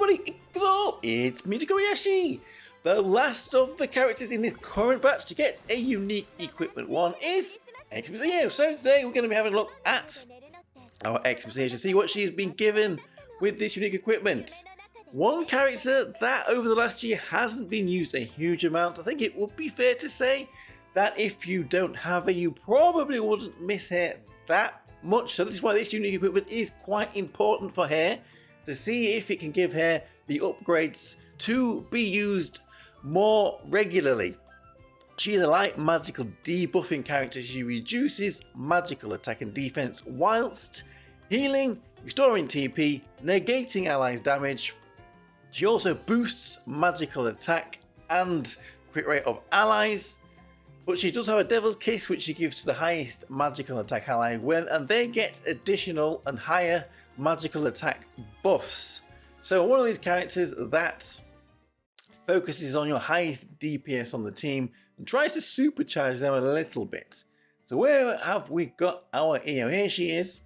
everybody, it's me, Tokkuri Yashi. The last of the characters in this current batch to get a unique equipment one is Xmas. So today we're going to be having a look at our Xmas to see what she's been given with this unique equipment. One character that over the last year hasn't been used a huge amount. I think it would be fair to say that if you don't have her, you probably wouldn't miss her that much. So this is why this unique equipment is quite important for her, to see if it can give her the upgrades to be used more regularly. She is a light magical debuffing character. She reduces magical attack and defense whilst healing, restoring TP, negating allies' damage. She also boosts magical attack and crit rate of allies. But she does have a Devil's Kiss, which she gives to the highest magical attack ally, and they get additional and higher magical attack buffs. So one of these characters that focuses on your highest DPS on the team and tries to supercharge them a little bit. So where have we got our EO? Here she is.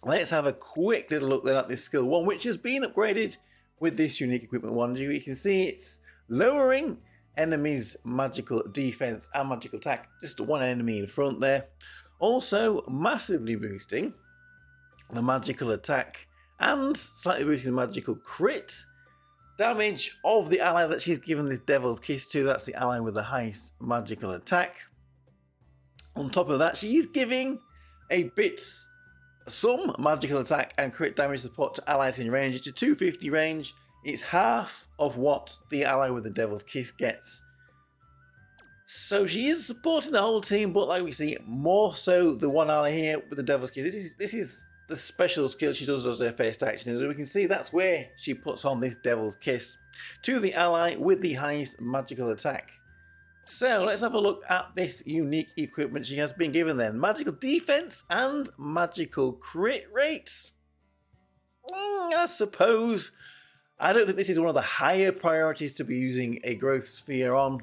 Let's have a quick little look then at this skill one, which has been upgraded with this unique equipment one. You can see it's lowering enemies' magical defense and magical attack, just one enemy in front there. Also massively boosting the magical attack and slightly boosting the magical crit damage of the ally that she's given this Devil's Kiss to. That's the ally with the highest magical attack. On top of that, she's giving some magical attack and crit damage support to allies in range. It's a 250 range. It's half of what the ally with the Devil's Kiss gets. So she is supporting the whole team, but like we see, more so the one ally here with the Devil's Kiss. This is the special skill she does as her first action. As we can see, that's where she puts on this Devil's Kiss to the ally with the highest magical attack. So let's have a look at this unique equipment she has been given then. Magical defense and magical crit rates. I suppose I don't think this is one of the higher priorities to be using a growth sphere on,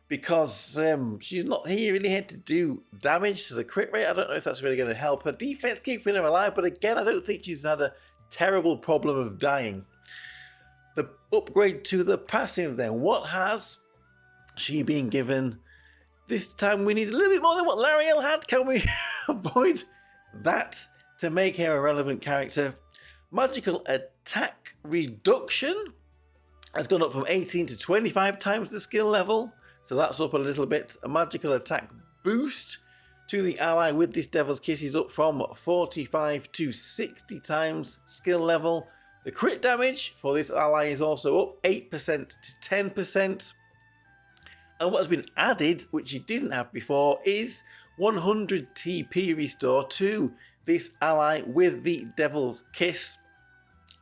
because she's not really here to do damage to the crit rate. I don't know if that's really going to help her defense keeping her alive, but again, I don't think she's had a terrible problem of dying. The upgrade to the passive then, what has she been given? This time we need a little bit more than what Lariel had. Can we avoid that to make her a relevant character? Magical attack reduction has gone up from 18 to 25 times the skill level. So that's up a little bit. A magical attack boost to the ally with this Devil's Kiss is up from 45 to 60 times skill level. The crit damage for this ally is also up 8% to 10%. And what has been added, which you didn't have before, is 100 TP restore to this ally with the Devil's Kiss.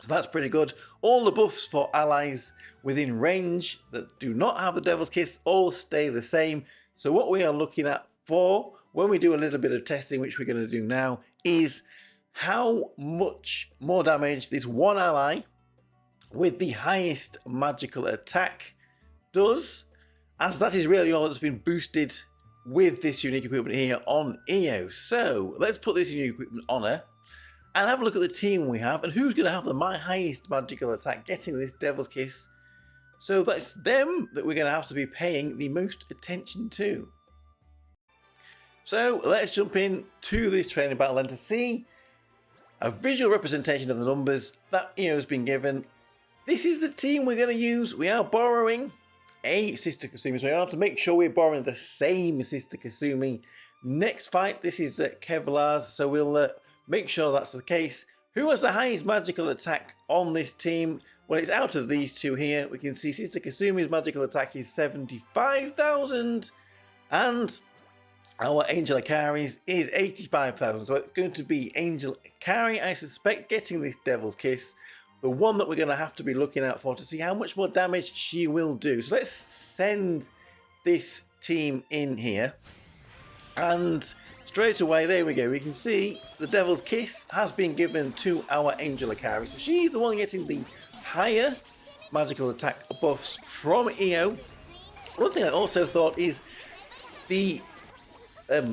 So that's pretty good. All the buffs for allies within range that do not have the Devil's Kiss all stay the same. So what we are looking at for when we do a little bit of testing, which we're going to do now, is how much more damage this one ally with the highest magical attack does, as that is really all that's been boosted with this unique equipment here on EO. So let's put this unique equipment on her and have a look at the team we have and who's going to have the highest magical attack getting this Devil's Kiss. So that's them that we're going to have to be paying the most attention to. So let's jump in to this training battle then to see a visual representation of the numbers that EO has been given. This is the team we're going to use. We are borrowing a Sister Kasumi, so we have to make sure we're borrowing the same Sister Kasumi. Next fight, this is Kevlar's, so we'll make sure that's the case. Who has the highest magical attack on this team? Well, it's out of these two here. We can see Sister Kasumi's magical attack is 75,000 and our Angel Akari's is 85,000. So it's going to be Angel Akari, I suspect, getting this Devil's Kiss. The one that we're going to have to be looking out for to see how much more damage she will do. So let's send this team in here. And straight away, there we go. We can see the Devil's Kiss has been given to our Angel Akari. So she's the one getting the higher magical attack buffs from EO. One thing I also thought is the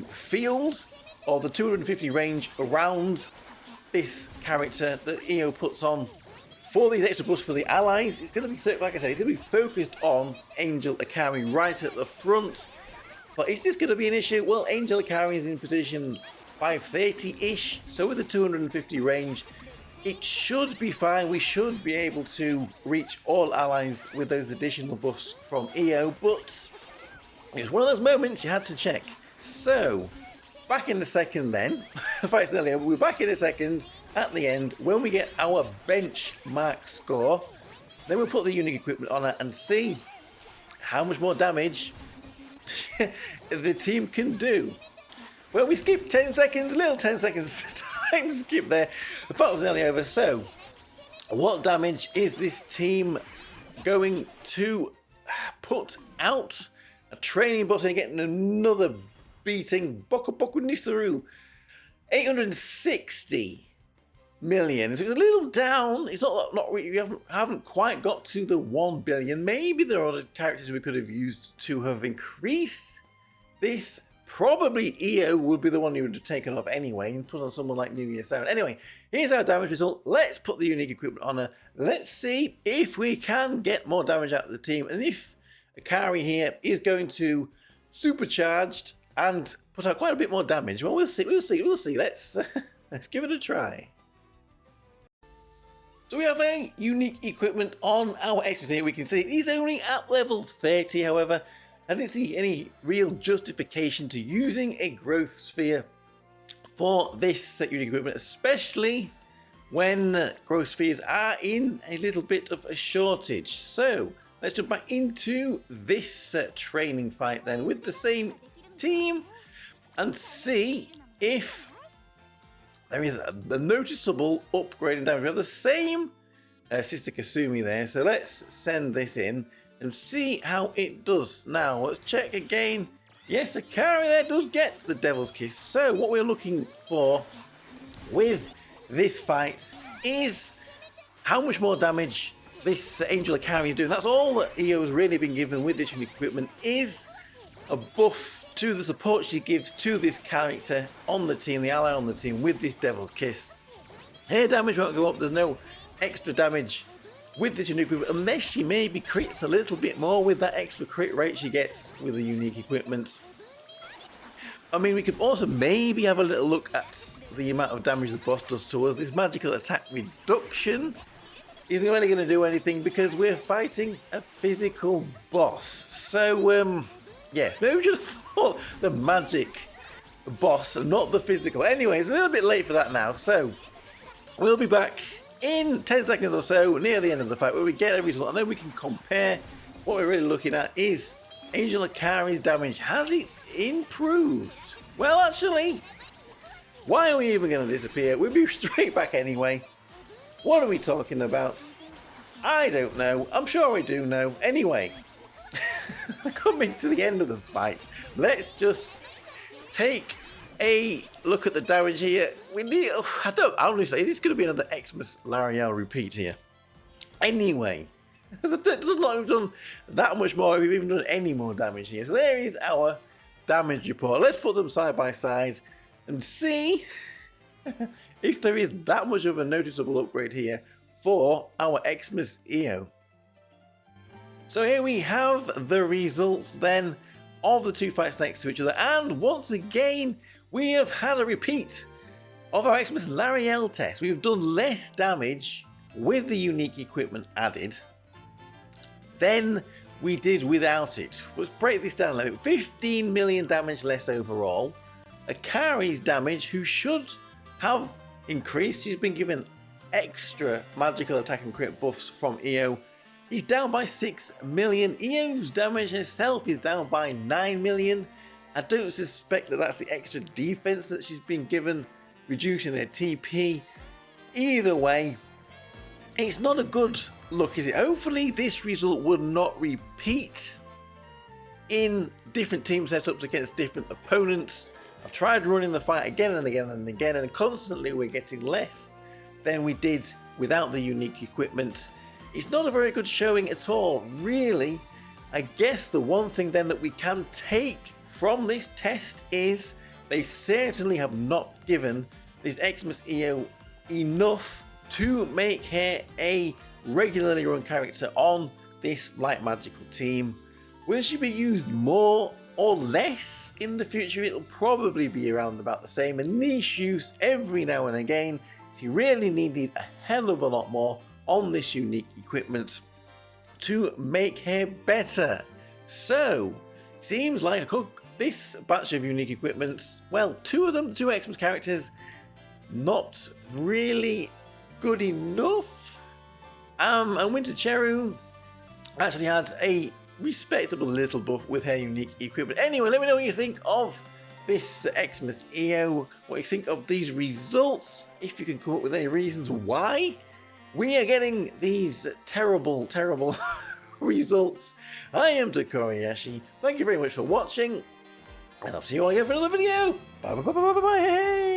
field, or the 250 range around this character that EO puts on for these extra buffs for the allies, it's going to be, like I said, it's going to be focused on Angel Akari right at the front. But is this going to be an issue? Well, Angel Akari is in position 530-ish, so with the 250 range, it should be fine. We should be able to reach all allies with those additional buffs from EO, but it's one of those moments you had to check. So, back in a second then, the fight's nearly over. We're back in a second at the end when we get our benchmark score. Then we'll put the unique equipment on it and see how much more damage the team can do. Well, we skipped 10 seconds, little 10 seconds time skip there. The fight was nearly over. So, what damage is this team going to put out? A training boss and getting another beating. Boku Boku Nisaru. 860 million. So it's a little down. It's not really, we haven't quite got to the 1 billion. Maybe there are other characters we could have used to have increased this. Probably EO would be the one you would have taken off anyway and put on someone like New Year 7. Anyway, here's our damage result. Let's put the unique equipment on her. Let's see if we can get more damage out of the team and if Akari here is going to supercharged and put out quite a bit more damage. Well, we'll see. Let's give it a try. So we have a unique equipment on our Xmas here. We can see he's only at level 30, however. I didn't see any real justification to using a growth sphere for this unique equipment, especially when growth spheres are in a little bit of a shortage. So let's jump back into this training fight then with the same team and see if there is a noticeable upgrade in damage. We have the same Sister Kasumi there, so let's send this in and see how it does. Now, let's check again. Yes, Akari there does get the Devil's Kiss. So, what we're looking for with this fight is how much more damage this Angel Akari is doing. That's all that EO has really been given with this unique equipment, is a buff to the support she gives to this character on the team, the ally on the team, with this Devil's Kiss. Her damage won't go up. There's no extra damage with this unique equipment, unless she maybe crits a little bit more with that extra crit rate she gets with the unique equipment. I mean, we could also maybe have a little look at the amount of damage the boss does to us. This magical attack reduction isn't really going to do anything because we're fighting a physical boss. So, yes, maybe we should have fought the magic boss and not the physical. Anyway, it's a little bit late for that now, so we'll be back in 10 seconds or so, near the end of the fight, where we get a result, and then we can compare. What we're really looking at is Angel Akari's damage. Has it improved? Well, actually, why are we even going to disappear? We'll be straight back anyway. What are we talking about? I don't know. I'm sure I do know. Anyway, coming to the end of the fight, let's just take a look at the damage here. We need, I don't honestly, is this going to be another Xmas Lariel repeat here? Anyway, that does not have done that much more if we've even done any more damage here. So there is our damage report. Let's put them side by side and see if there is that much of a noticeable upgrade here for our Xmas EO. So here we have the results then of the two fights next to each other, and once again we have had a repeat of our Xmas Lariel test. We've done less damage with the unique equipment added than we did without it. Let's break this down a little bit. 15 million damage less overall. Akari's damage, who should have increased, she's been given extra magical attack and crit buffs from EO. He's down by 6 million. EO's damage herself is down by 9 million. I don't suspect that that's the extra defense that she's been given, reducing her TP. Either way, it's not a good look, is it? Hopefully this result will not repeat in different team setups against different opponents. I've tried running the fight again and again and again, and constantly we're getting less than we did without the unique equipment. It's not a very good showing at all, really. I guess the one thing then that we can take from this test is they certainly have not given this Xmas EO enough to make her a regularly run character on this light magical team. Will she be used more or less in the future? It'll probably be around about the same, a niche use every now and again. She really needed a hell of a lot more on this unique equipment to make her better. So, seems like this batch of unique equipments, well, two of them, the two Xmas characters, not really good enough. And Winter Cheru actually had a respectable little buff with her unique equipment. Anyway, let me know what you think of this Xmas EO, what you think of these results, if you can come up with any reasons why we are getting these terrible results. I am Tokkuri Yashi. Thank you very much for watching, and I'll see you all again for another video. Bye bye bye bye bye bye.